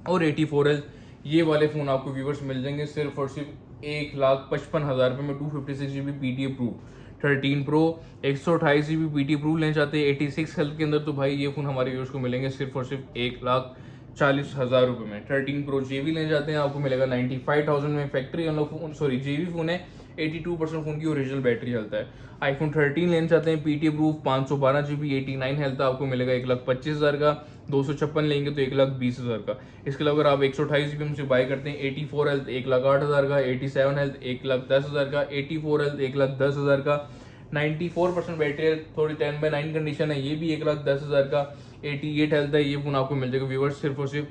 और 84 हेल्थ, ये वाले फ़ोन आपको व्यूवर्स मिल जाएंगे सिर्फ और सिर्फ 1,55,000 रुपये में। 256 GB PTA proof 13 pro 128 GB PTA proof लेना चाहते हैं 86 हेल्थ के अंदर, तो भाई ये फ़ोन हमारे यूज़ को मिलेंगे सिर्फ और सिर्फ 1,40,000 रुपये में। 13 प्रो JB लेना चाहते हैं आपको मिलेगा 95,000 में। Factory unlock phone, sorry JB phone है, 82% फ़ोन की ओरिजिनल बैटरी हेल्थ है। iPhone 13 लेना चाहते हैं PTA प्रूफ 512 GB 89 हेल्थ आपको मिलेगा 1,25,000 का। 256 लेंगे तो 1,20,000 का। इसके अलावा अगर आप 128 GB हमसे बाय करते हैं 84 हेल्थ 1,08,000 का, 87 हेल्थ 1,10,000 का, 84 हेल्थ 1,10,000 का, 94% बैटरी है, थोड़ी 10/9 कंडीशन है, ये भी 1,10,000 का। 88 हेल्थ है, ये फ़ोन आपको मिल जाएगा व्यूवर्स सिर्फ और सिर्फ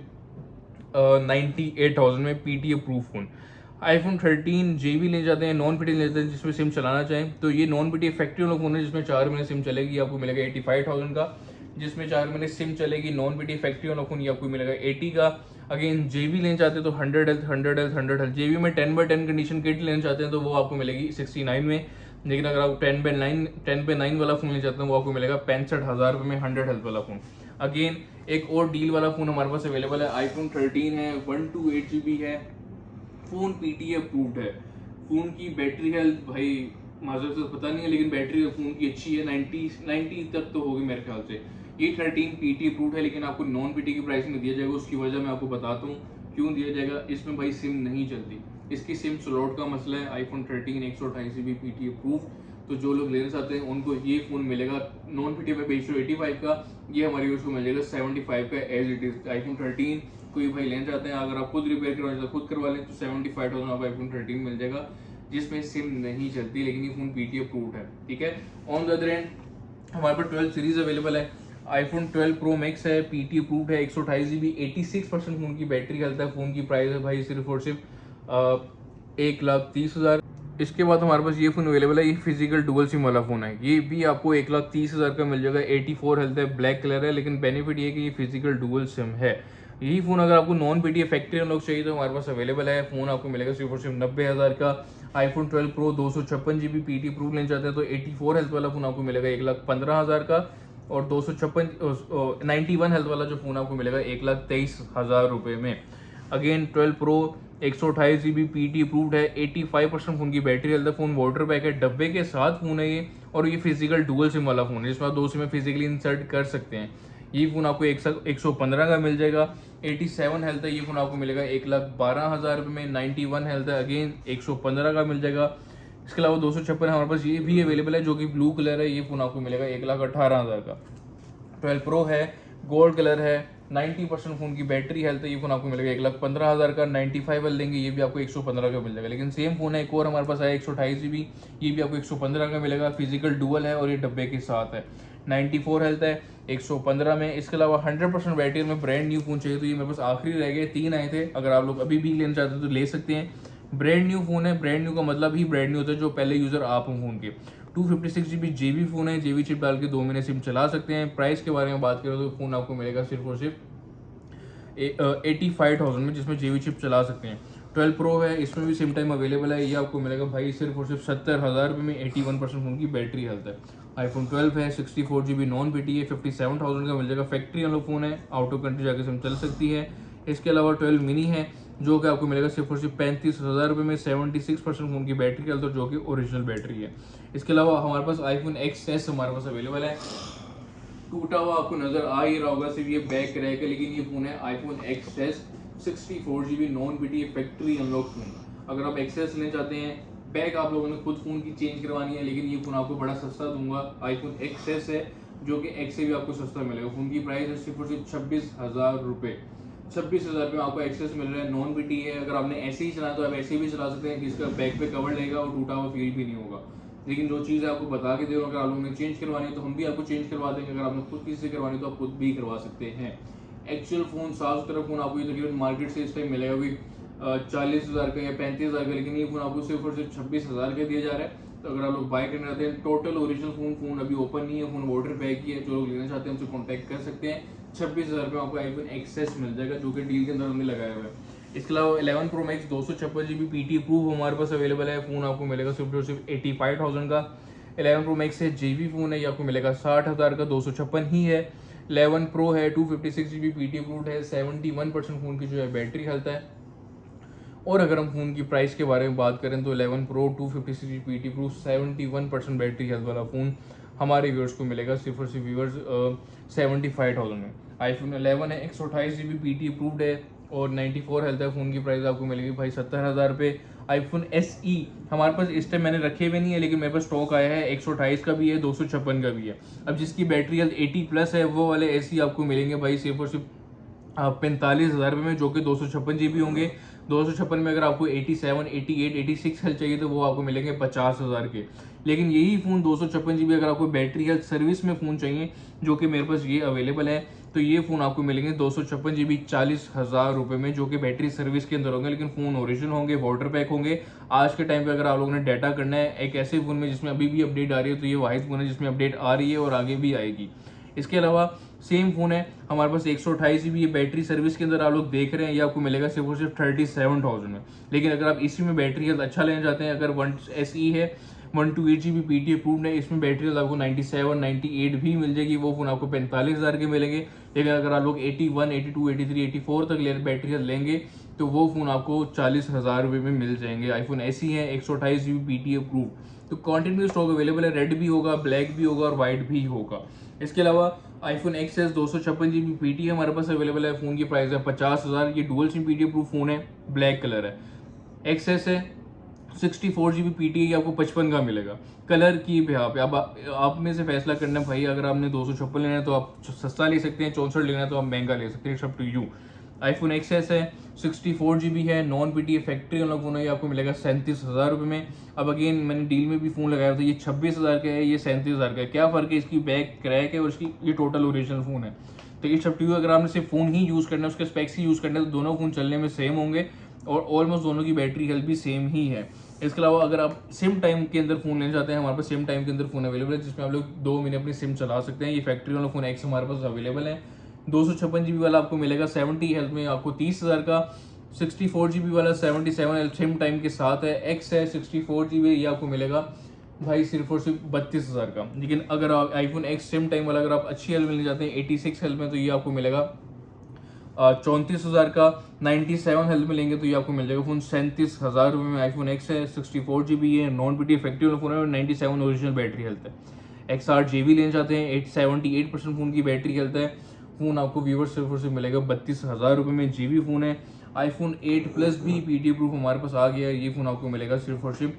98,000 में PTA proof phone. iPhone 13 JB ले जाते हैं, नॉन PT ले जाते हैं जिसमें सिम चलाना चाहें तो ये नॉन PT फैक्ट्री वाला फ़ोन है जिसमें 4 महीने सिम चलेगी, आपको मिलेगा 85,000 का, जिसमें 4 महीने सिम चलेगी। नॉन PT फैक्ट्री वाला फ़ोन ये आपको मिलेगा 80 का। अगेन JB लेना चाहते हैं तो 100 हेल्थ 100 हेल्थ 100 हेल्थ। JB में 10/10 कंडीशन किट लेना चाहते हैं तो वो आपको मिलेगी 69 में। लेकिन अगर आप 10/9 वाला फ़ोन लेना चाहते हैं वो आपको मिलेगा 65,000 रुपये में 100 हेल्थ वाला फ़ोन। अगेन एक और डील वाला फ़ोन हमारे पास अवेलेबल है, iPhone 13 है, 128 GB है, फ़ोन PTA अप्रूव्ड है। फ़ोन की बैटरी हेल्थ भाई माजर से पता नहीं है, लेकिन बैटरी फ़ोन की अच्छी है, 90 तक तो होगी मेरे ख्याल से। ये 13 PT अप्रूव्ड है, लेकिन आपको नॉन PT की प्राइस में दिया जाएगा। उसकी वजह मैं आपको बताता हूँ क्यों दिया जाएगा। इसमें भाई सिम नहीं चलती, इसकी सिम स्लॉट का मसला है। iPhone 13 128 GB PT अप्रूव्ड, तो जो लोग लेना चाहते हैं उनको ये फ़ोन मिलेगा नॉन PT पे बेच 85 का, ये हमारे यूज़ को मिल जाएगा 75 का एज इट इज़। iPhone 13 कोई भाई लेना चाहते हैं, अगर आप खुद रिपेयर करवाना चाहते हैं खुद करवा लें तो 75,000 आपको iPhone 13 मिल जाएगा, जिसमें सिम नहीं चलती, लेकिन ये फ़ोन PT अप्रूव्ड है, ठीक है। ऑन द अदर एंड हमारे पास 12 सीरीज़ अवेलेबल है। iPhone 12 Pro Max है, PT अप्रूव्ड है, 128 GB 86% फ़ोन की बैटरी हेल्थ है। फ़ोन की प्राइस है भाई सिर्फ और सिर्फ 1,30,000। इसके बाद हमारे पास ये फ़ोन अवेलेबल है, ये फिजिकल डुअल सिम वाला फ़ोन है, ये भी आपको 1,30,000 का मिल जाएगा। 84 हेल्थ है, ब्लैक कलर है, लेकिन बेनिफिट ये है कि ये फिजिकल डुअल सिम है। यही फ़ोन अगर आपको नॉन PT फैक्ट्री अनलॉक चाहिए तो हमारे पास अवेलेबल है। फ़ोन आपको मिलेगा सिर्फ और सिर्फ 90,000 का। iPhone 12 Pro 256 GB PT approve लेना चाहते हैं तो 84 हेल्थ वाला फ़ोन आपको मिलेगा 1,15,000 का, और 91 हेल्थ वाला जो फ़ोन आपको मिलेगा 1,23,000 रुपये में। Again 12 Pro 128 GB PT approved है, 85% फ़ोन की बैटरी हेल्थ है, फ़ोन वाटर बैक है, डब्बे के साथ फ़ोन है ये, और ये फिजिकल डुअल सिम वाला फ़ोन है जिसमें आप 2 सिम फिजिकली इंसर्ट कर सकते हैं। ये फ़ोन आपको 115 का मिल जाएगा। 87 हेल्थ है, ये फ़ोन आपको मिलेगा 1,12,000 रुपये में। 91 हेल्थ है, अगेन 115 का मिल जाएगा। इसके अलावा 256 हमारे पास ये भी अवेलेबल है जो कि ब्लू कलर है, ये फ़ोन आपको मिलेगा 1,18,000 का। 12 Pro है, गोल्ड कलर है, 90% फ़ोन की बैटरी हेल्थ है, ये फ़ोन आपको मिलेगा 1,15,000 का। 95 वाला लेंगे ये भी आपको 115 का मिल जाएगा। लेकिन सेम फ़ोन है एक और हमारे पास है 128 GB, ये भी आपको 115 का मिलेगा, फिजिकल डुअल है और ये डब्बे के साथ है। 94 हेल्थ है, 115 में। इसके अलावा 100% बैटरी में ब्रांड न्यू फ़ोन चाहिए तो ये मेरे पास आखिरी रह गए, 3 आए थे, अगर आप लोग अभी भी लेना चाहते हैं तो ले सकते हैं। ब्रांड न्यू फ़ोन है, ब्रांड न्यू का मतलब ही ब्रांड न्यू होता है जो पहले यूज़र आप हो फ़ोन के। 256 GB JB फ़ोन है, JB चिप डाल के 2 महीने सिम चला सकते हैं। प्राइस के बारे में बात करें तो फ़ोन आपको मिलेगा सिर्फ और सिर्फ 85,000 में, जिसमें JB चिप चला सकते हैं। 12 Pro है, इसमें भी सेम टाइम अवेलेबल है। ये आपको मिलेगा भाई सिर्फ और सिर्फ 70,000 रुपये में। 81% फ़ोन की बैटरी हेल्थ है। iPhone 12 है, 64 GB नॉन BT है, 57,000 का मिल जाएगा। फैक्ट्री वाला फ़ोन है, आउट ऑफ कंट्री जाके सिम चल सकती है। इसके अलावा 12 मिनी है जो कि आपको मिलेगा सिर्फ और सिर्फ 35,000 रुपये में। 76% फ़ोन की बैटरी हेल्थ और जो कि ओरिजिनल बैटरी है। इसके अलावा हमारे पास iPhone XS हमारे पास अवेलेबल है। टूटा हुआ आपको नजर आ ही रहा होगा, सिर्फ ये बैक क्रैक है, लेकिन ये फोन है iPhone XS 64 GB non BT factory unlock phone. अगर आप XS लेना चाहते हैं, बैक आप लोगों ने खुद फोन की चेंज करवानी है, लेकिन ये फोन आपको बड़ा सस्ता दूंगा। iPhone XS है जो कि X से भी आपको सस्ता मिलेगा। फोन की प्राइस है सिर्फ और सिर्फ 26,000 रुपये। 26,000 रुपये में आपको एक्सेस मिल रहा है, नॉन BT है। अगर आपने ऐसे ही चलाना तो आप ऐसे भी चला सकते हैं, जिसका बैक पे कवर रहेगा और टूटा हुआ फील भी नहीं होगा। लेकिन जो चीज़ आपको बता के दे रहा हूँ, अगर आप लोगों ने चेंज करवानी है तो हम भी आपको चेंज करवा देंगे। अगर आपने खुद किसी से करवानी है तो आप खुद भी करवा सकते हैं। एक्चुअल फ़ोन साफ सुथरा फ़ोन आपको ये तकरीबन मार्केट से इस टाइम मिलेगा भी 40,000 का या 35,000 का, लेकिन ये फ़ोन आपको सिर्फ और सिर्फ 26,000 का दिया जा रहा है। तो अगर आप लोग बाय करना चाहते हैं, टोटल ओरिजिनल फ़ोन अभी ओपन नहीं है, फ़ोन वाटर पैक ही है। जो लोग लेना चाहते हैं हमसे कॉन्टैक्ट कर सकते हैं। 26,000 रुपये आपको iPhone XS मिल जाएगा, जो कि डील के अंदर हमने लगाया हुआ है। इसके अलावा 11 Pro Max 256 GB PT proof हमारे पास अवेलेबल है। फ़ोन आपको मिलेगा सिर्फ और सिर्फ 85,000 का। 11 Pro Max है, JB फ़ोन है, ये आपको मिलेगा 60,000 का। 256 ही है। 11 Pro है, 256 GB PT प्रूफ है, 71% फ़ोन की जो है बैटरी हेल्थ है। और अगर हम फ़ोन की प्राइस के बारे में बात करें तो 11 Pro 256 GB PT proof 71% battery health वाला फ़ोन हमारे व्यूअर्स को मिलेगा सिर्फ और सिर्फ व्यूअर्स 75,000 में। iPhone 11 है, 128 GB PT अप्रूव्ड है और 94 हेल्थ है। फ़ोन की प्राइस आपको मिलेगी भाई 70,000 रुपये। iPhone SE हमारे पास इस टाइम मैंने रखे हुए नहीं है, लेकिन मेरे पास स्टॉक आया है। 128 का भी है, 256 का भी है। अब जिसकी बैटरी हेल्थ 80+ है, वो वाले SE आपको मिलेंगे भाई सिर्फ और सिर्फ 45,000 रुपये में, जो कि 256 GB होंगे। 256 में अगर आपको 87, 88, 86 हेल्थ चाहिए तो वो आपको मिलेंगे 50,000 के। लेकिन यही फ़ोन 256 GB अगर आपको बैटरी हेल्थ सर्विस में फ़ोन चाहिए, जो कि मेरे पास ये अवेलेबल है, तो ये फ़ोन आपको मिलेंगे 256 GB 40,000 रुपये में, जो कि बैटरी सर्विस के अंदर होंगे। लेकिन फ़ोन ओरिजिनल होंगे, वाटर पैक होंगे। आज के टाइम पे अगर आप लोगों ने डाटा करना है एक ऐसे फ़ोन में जिसमें अभी भी अपडेट आ रही है, तो ये वाहिद फ़ोन है जिसमें अपडेट आ रही है और आगे भी आएगी। इसके अलावा सेम फ़ोन है हमारे पास 128 GB, ये बैटरी सर्विस के अंदर आप लोग देख रहे हैं, ये आपको मिलेगा सिर्फ और सिर्फ 37,000 में। लेकिन अगर आप इसी में बैटरी हेल्थ अच्छा लेना चाहते हैं, अगर 1 SE है, 128 GB PT अप्रूव्ड है, इसमें बैटरी हेल्थ आपको 97, 98 भी मिल जाएगी। वो फ़ोन आपको 45,000 के मिलेंगे। लेकिन अगर आप लोग 81, 82, 83, 84 तक बैटरी हेल्थ लेंगे तो वो फ़ोन आपको 40,000 रुपये में मिल जाएंगे। iPhone SE है, 128 GB PT अप्रूव्ड। तो क्वांटिटी में स्टॉक अवेलेबल है, रेड भी होगा, ब्लैक भी होगा और वाइट भी होगा। इसके अलावा iPhone XS 256 GB PT हमारे पास अवेलेबल है। फ़ोन की प्राइस है 50,000। ये dual SIM PT approve phone है, ब्लैक कलर है। XS है, 64 GB PT ये आपको 55 का मिलेगा। कलर की भी अब आप में से फैसला करना भाई। अगर आपने 256 लेना है तो आप सस्ता ले सकते हैं, 64 लेना है तो आप महंगा ले सकते हैं, it's up to you. iPhone XS है, 64 GB है, नॉन BT फैक्ट्री वाला फ़ोन है, ये आपको मिलेगा 37,000 रुपये में। अब अगेन मैंने डील में भी फ़ोन लगाया था, ये 26,000 का है, ये 37,000 का है। क्या फ़र्क है, इसकी बैक क्रैक है और इसकी ये टोटल ओरिजिनल फ़ोन है। तो इट्स अप टू यू। अगर आपने सिर्फ फ़ोन ही यूज़ करना है, उसके स्पेक्स ही यूज़ करना है, तो दोनों फ़ोन चलने में सेम होंगे और ऑलमोस्ट दोनों की बैटरी हेल्थ भी सेम ही है। इसके अलावा अगर आप सिम टाइम के अंदर फ़ोन लेना चाहते हैं, हमारे पास सिम टाइम के अंदर फ़ोन अवेलेबल है, जिसमें आप लोग 2 महीने अपनी सिम चला सकते हैं। ये फैक्ट्री वाला फ़ोन X हमारे पास अवेलेबल है। 256 GB वाला आपको मिलेगा 70 हेल्थ में आपको 30,000 का। 64 GB वाला 77 हेल्थ सिम टाइम के साथ है। X है 64 GB, ये आपको मिलेगा भाई सिर्फ और सिर्फ 32,000 का। लेकिन अगर आप iPhone X सिम टाइम वाला अगर आप अच्छी हेल्थ मिलना चाहते हैं 86 हेल्थ में, तो ये आपको मिलेगा 34,000 का। 97 हेल्थ में लेंगे तो ये आपको मिल जाएगा फ़ोन 37,000 रुपये में। iPhone X है, 64 GB है, नॉन BT इफेक्टिव फ़ोन है और 97 ओरिजिनल बैटरी हेल्थ है। XR JB लेना चाहते हैं, 78% फ़ोन की बैटरी हेल्थ है। फ़ोन आपको व्यूवर्स सिर्फ और सिर्फ मिलेगा 32,000 रुपये में। JB फ़ोन है। iPhone 8+ भी PT प्रूफ हमारे पास आ गया है, ये फ़ोन आपको मिलेगा सिर्फ और सिर्फ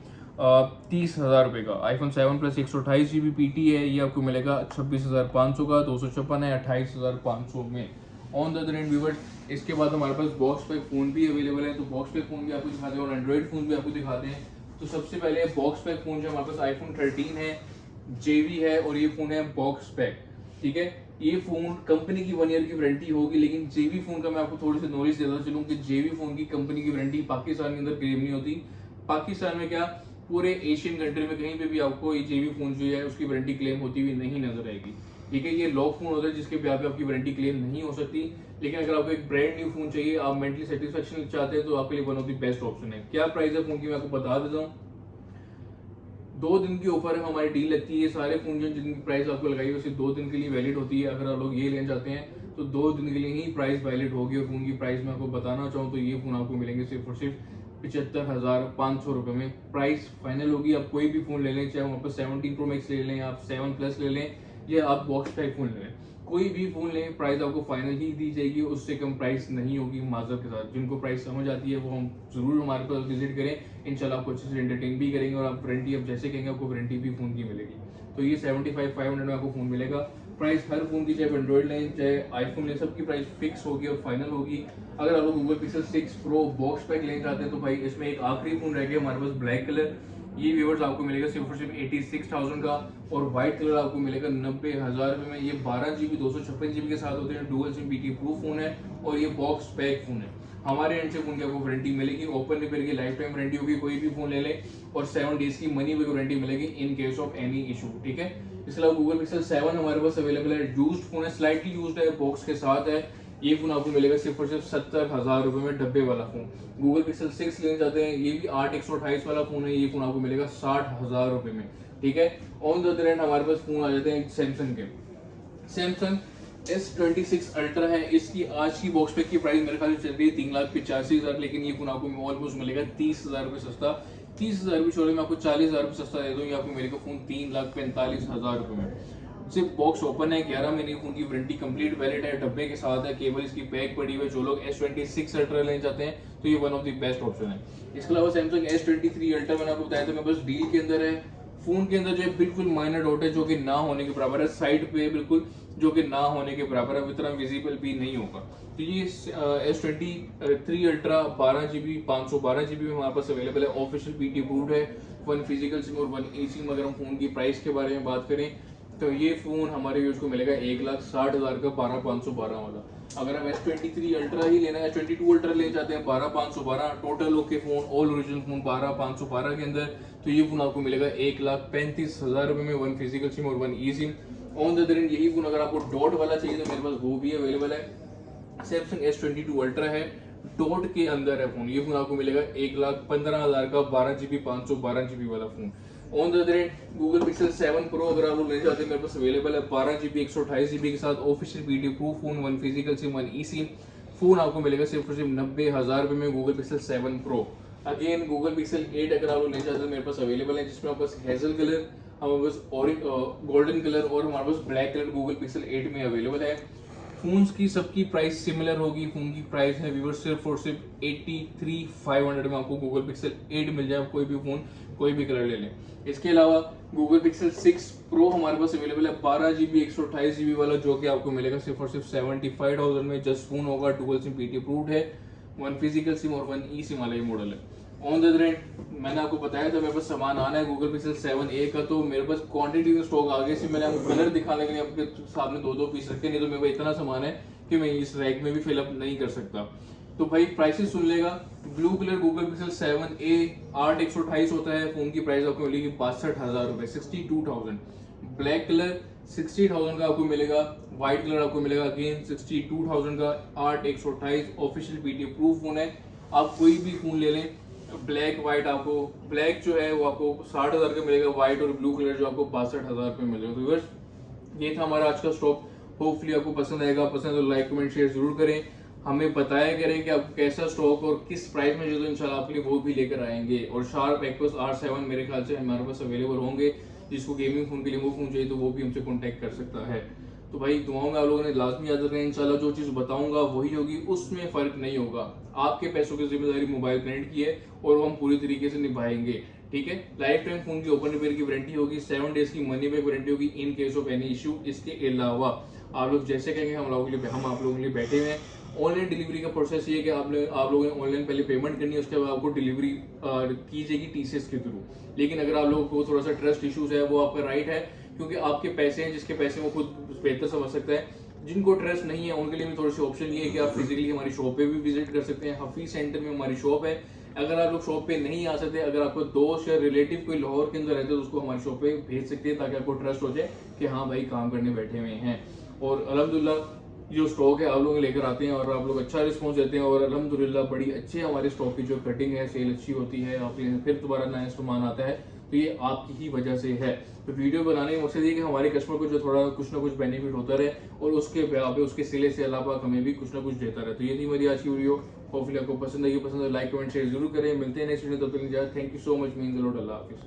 30,000 रुपये का। iPhone 7+ 128 GB PT है, ये आपको मिलेगा 26,500 का। 256 है 28,500 में। On the other and viewers, इसके बाद हमारे पास बॉक्स पैक फ़ोन भी अवेलेबल है। तो बॉक्स पैक फ़ोन भी आपको दिखाते हैं और एंड्रॉइड फ़ोन भी आपको दिखाते हैं। तो सबसे पहले बॉक्स पैक फ़ोन जो हमारे पास iPhone 13 है, JB है और ये फ़ोन है बॉक्स पैक। ठीक है, ये फ़ोन कंपनी की 1 ईयर की वारंटी होगी, लेकिन JB फ़ोन का मैं आपको थोड़ी सी नॉलेज देता चलूँ कि JB फ़ोन की कंपनी की वारंटी पाकिस्तान के अंदर क्लेम नहीं होती। पाकिस्तान में क्या, पूरे एशियन कंट्री में कहीं पे भी आपको ये JB फ़ोन जो है उसकी वारंटी क्लेम होती हुई नहीं नजर आएगी। ठीक है, ये लॉक फोन होता है जिसके पे आपकी वारंटी क्लेम नहीं हो सकती। लेकिन अगर आपको एक ब्रांड न्यू फोन चाहिए, आप मेंटली सेटिस्फेक्शन चाहते हैं, तो आपके लिए one of the best option है। क्या प्राइस है फोन की मैं आपको बता देता हूँ। 2 दिन की ऑफर है, हमारी डील लगती है। सारे फोन जिनकी प्राइस आपको लगाई है सिर्फ 2 दिन के लिए वैलिड होती है। अगर आप लोग ये लेना चाहते हैं तो 2 दिन के लिए ही प्राइस वैलिड होगी। और फोन की प्राइस मैं आपको बताना चाहूँ तो ये फोन आपको मिलेंगे सिर्फ और सिर्फ 75,500 रुपये में। प्राइस फाइनल होगी। आप कोई भी फोन ले लें, चाहे वहाँ पर 17 प्रो मैक्स ले लें, आप 7 प्लस ले लें, या आप बॉक्स टाइप फोन ले लें, कोई भी फोन लें, प्राइस आपको फाइनल ही दी जाएगी। उससे कम प्राइस नहीं होगी माजर के साथ। जिनको प्राइस समझ आती है वो हम जरूर हमारे पास विजिट करें। इंशाल्लाह आपको अच्छे से एंटरटेन भी करेंगे और आप वारंटी अब जैसे कहेंगे आपको वारंटी भी फोन की मिलेगी। तो ये 75,500 में आपको फोन मिलेगा। प्राइस हर फोन की, चाहे एंड्रॉइड लें चाहे आईफोन लें, सबकी प्राइस फिक्स होगी और फाइनल होगी। अगर आप लोग Google pixel 6 pro box pack लेना चाहते हैं तो भाई इसमें एक आखिरी फोन रह गया हमारे पास, ब्लैक कलर। ये व्यूअर्स आपको मिलेगा सिर्फ और सिर्फ 86,000 का, और व्हाइट कलर आपको मिलेगा 90,000 रुपये में। ये 12 GB 256 GB के साथ होते हैं, dual SIM BT proof phone है और ये बॉक्स पैक फोन है। हमारे एंड से फोन की आपको वारंटी मिलेगी, ओपन रिपेयर की लाइफ टाइम वारंटी होगी, कोई भी फोन ले ले, और 7 डेज की मनी बैक वारंटी मिलेगी in case of any issue. ठीक है, इसके अलावा गूगल पिक्सल 7 हमारे पास अवेलेबल है। यूज्ड फोन है, स्लाइटली यूज्ड है, बॉक्स के साथ है। ये फोन आपको मिलेगा सिर्फ और सिर्फ 70,000 रुपये में, डब्बे वाला फोन। गूगल पिक्सल 6 लेना चाहते हैं, ये भी 8/128 वाला फोन है, ये फोन आपको मिलेगा 60,000 रुपये में। ठीक है, ऑन द अदर हैंड हमारे पास फोन आ जाते हैं सैमसंग के। सैमसंग S26 अल्ट्रा है, इसकी आज की बॉक्स पैक की प्राइस मेरे ख्याल से चल रही है 3,85,000, लेकिन ये फोन आपको ऑलमोस्ट मिलेगा 30,000 रुपये सस्ता। 30,000 भी छोड़े, मैं आपको 40,000 रुपये सस्ता दे दूँ। ये आपको मिलेगा फोन 3,45,000 रुपये में। सिर्फ बॉक्स ओपन है, 11 महीने की फोन की वारंटी कंप्लीट वैलिड है, डब्बे के साथ है, केवल इसकी पैक पड़ी हुई है। जो लोग S26 अल्ट्रा लेना चाहते हैं तो ये one of the best option है। इसके अलावा सैमसंग S23 अल्ट्रा मैंने आपको बताया था, मैं बस डील के अंदर है। फोन के अंदर जो है बिल्कुल माइनर डॉट है, जो कि ना होने के बराबर है, साइड पे बिल्कुल जो कि ना होने के बराबर है, इतना विजिबल भी नहीं होगा। तो ये S23 अल्ट्रा 12 GB 512 GB में हमारे पास अवेलेबल है। ऑफिशियल BT अप्रूव्ड है, 1 फिजिकल सिम और 1 eSIM। अगर हम फोन की प्राइस के बारे में बात करें तो ये फोन हमारे यूज को मिलेगा 1,60,000 का 12,512 वाला। अगर हम S23 अल्ट्रा ही लेना है, S22 अल्ट्रा लेना चाहते हैं 12,512 total okay phone, all original phone 12,512 के अंदर, तो ये फोन आपको मिलेगा 1,35,000 रुपये में, 1 फिजिकल सिम और 1 eSIM। On the other hand यही फोन अगर आपको डॉट वाला चाहिए तो मेरे पास वो भी अवेलेबल है। सैमसंग S22 अल्ट्रा है, डॉट के अंदर है फोन। ये फोन आपको मिलेगा 1,15,000 का 12 GB 512 GB वाला phone. On the other hand Google pixel 7 pro अगर आप लोग लेना चाहते हैं, मेरे पास अवेलेबल है 12 GB 128 GB के साथ, official BT approved phone, 1 physical SIM 1 eSIM। Phone आपको मिलेगा सिर्फ और सिर्फ 90,000 रुपये में, Google pixel 7 pro. Again Google pixel 8 अगर आप लोग लेना चाहते हैं मेरे पास अवेलेबल है, जिसमें आपके पास हेजल कलर, हमारे पास गोल्डन कलर और हमारे पास ब्लैक कलर गूगल पिक्सल 8 में अवेलेबल है। फोन्स की सबकी प्राइस सिमिलर होगी। फोन की प्राइस है व्यूअर सिर्फ और सिर्फ 83,500 में आपको गूगल पिक्सल 8 मिल जाए। कोई भी फोन कोई भी कलर ले लें। इसके अलावा गूगल पिक्सल 6 प्रो हमारे पास अवेलेबल है 12 GB 128 GB वाला, जो कि आपको मिलेगा सिर्फ और सिर्फ 75,000 में। जस्ट फोन होगा, डुअल सिम BT अप्रूव्ड है, 1 फिजिकल सिम और 1 eSIM वाला ये मॉडल है। ऑन द अदर हैंड मैंने आपको बताया था मेरे पास सामान आना है गूगल पिक्सल 7a का, तो मेरे पास क्वांटिटी में स्टॉक आगे से मैंने आपको कलर दिखाने के लिए आपके सामने 2-2 पीस रखे, नहीं तो मेरे पास इतना सामान है कि मैं इस रैक में भी फिलअप नहीं कर सकता। तो भाई प्राइसेस सुन लेगा। Blue colour Google pixel 7a 8/128 होता है, फोन की प्राइस आपको मिलेगी 62,000 रुपये, 62,000। ब्लैक कलर 60,000 का आपको मिलेगा, व्हाइट कलर आपको मिलेगा अगेन 62,000 का, 8/128, ऑफिशियल BT अप्रूव्ड फोन है। आप कोई भी फोन ले लें, ब्लैक व्हाइट, आपको ब्लैक जो है वो आपको 60,000 का मिलेगा, व्हाइट और ब्लू कलर जो आपको 62,000 रुपये मिलेगा। तो बस ये था हमारा आज का स्टॉक। होपफुली आपको पसंद आएगा, पसंद तो लाइक कमेंट शेयर जरूर करें, हमें बताया करें कि आपको कैसा स्टॉक और किस प्राइस में जो, तो इंशाल्लाह आपके लिए वो भी लेकर आएंगे। और शार्प एक्वस R7 मेरे ख्याल से हमारे पास अवेलेबल होंगे, जिसको गेमिंग फोन के लिए वो फोन चाहिए तो वो भी हमसे कॉन्टैक्ट कर सकता है। तो भाई दुआओं में आप लोगों ने लाजमी याद रखना है, इंशाल्लाह जो चीज़ बताऊंगा वही होगी, उसमें फ़र्क नहीं होगा। आपके पैसों की जिम्मेदारी मोबाइल ब्रांड की है और वो हम पूरी तरीके से निभाएंगे। ठीक है, लाइफ टाइम फोन की ओपन रिपेयर की वारंटी होगी, 7 डेज की मनी बैक वारंटी होगी in case of any issue. इसके अलावा आप लोग जैसे कहेंगे हम आप लोगों के लिए बैठे हुए हैं। ऑनलाइन डिलीवरी का प्रोसेस ये है कि आप लोगों ने ऑनलाइन पहले पेमेंट करनी है, उसके बाद आपको डिलीवरी की जाएगी TCS के थ्रू। लेकिन अगर आप लोगों को थोड़ा सा ट्रस्ट इशूज है, वो आपका राइट है, क्योंकि आपके पैसे हैं, जिसके पैसे वो खुद बेहतर समझ सकता है। जिनको ट्रस्ट नहीं है उनके लिए भी थोड़ी सी ऑप्शन ये है कि आप फिजिकली हमारी शॉप पे भी विजिट कर सकते हैं। हफीज सेंटर में हमारी शॉप है, अगर आप लोग शॉप पे नहीं आ सकते, अगर आपको दोस्त या रिलेटिव कोई लाहौर के अंदर रहते हैं तो उसको हमारी शॉप पे भेज सकते हैं, ताकि आपको ट्रस्ट हो जाए कि हाँ भाई काम करने बैठे हुए हैं। और अल्हम्दुलिल्लाह जो स्टॉक है आप लोग लेकर आते हैं और आप लोग अच्छा रिस्पॉन्स देते हैं, और अल्हम्दुलिल्लाह बड़ी अच्छी हमारे स्टॉक की जो कटिंग है, सेल अच्छी होती है, आपके लिए फिर दोबारा नया सामान आता है, तो ये आपकी ही वजह से है। तो वीडियो बनाने का मकसद ये कि हमारे कस्टमर को जो थोड़ा कुछ ना कुछ बेनिफिट होता रहे, और उसके पे उसके सिले से अल्लाह पाक हमें भी कुछ ना कुछ देता रहे। तो ये थी मेरी आज की वीडियो, होपफुली आपको पसंद आई। पसंद है लाइक कमेंट शेयर जरूर करें। मिलते हैं नेक्स्ट वीडियो, तब तक thank you so much, means a lot. अल्लाह हाफिज़।